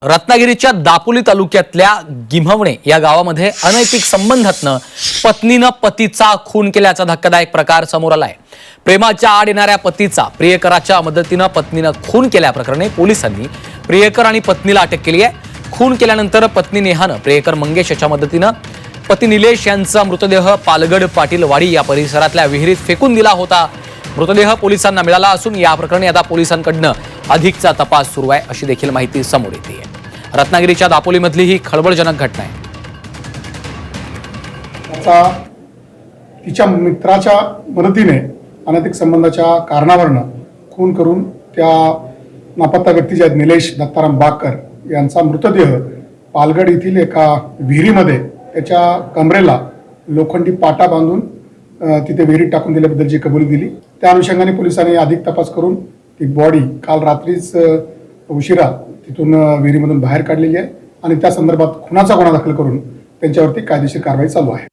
रत्नागिरीच्या दापोली तालुक्यातल्या गिम्हवणे या गावामध्ये अनैतिक संबंधातनं पत्नीनं पतीचा खून केल्याचा धक्कादायक प्रकार समोर आलाय। प्रेमाच्या आड येणाऱ्या पतीचा प्रियकराच्या मदतीनं पत्नीनं खून केल्याप्रकरणी पोलिसांनी प्रियकर आणि पत्नीला अटक केली आहे। खून केल्यानंतर पत्नी नेहानं प्रियकर मंगेश याच्या मदतीनं पती निलेश यांचा मृतदेह पालगड पाटील वाडी या परिसरातल्या विहिरीत फेकून दिला होता। मृतदेह पोलिसांना मिळाला असून या प्रकरणी आता पोलिसांकडनं अधिकचा तपास सुरू आहे अशी देखील माहिती समोर येते आहे। रत्नागिरीच्या दापोलीमधली ही खळबळजनक घटना आहे। तिच्या मित्राच्या मदतीने अनैतिक संबंधाच्या कारणावरून खून करून त्या नापत्ता व्यक्ती जे आहेत निलेश दत्ताराम बाकर यांचा मृतदेह पालगड येथील एका विहिरीमध्ये त्याच्या कमरेला लोखंडी पाटा बांधून तिथे विहिरीत टाकून दिल्याबद्दलची कबुली दिली। त्या अनुषंगाने पोलिसांनी अधिक तपास करून ती बॉडी काल रात्रीच उशिरा तिथून विहिरीमधून बाहेर काढलेली आहे आणि त्या संदर्भात खुनाचा गुन्हा दाखल करून त्यांच्यावरती कायदेशीर कारवाई चालू आहे।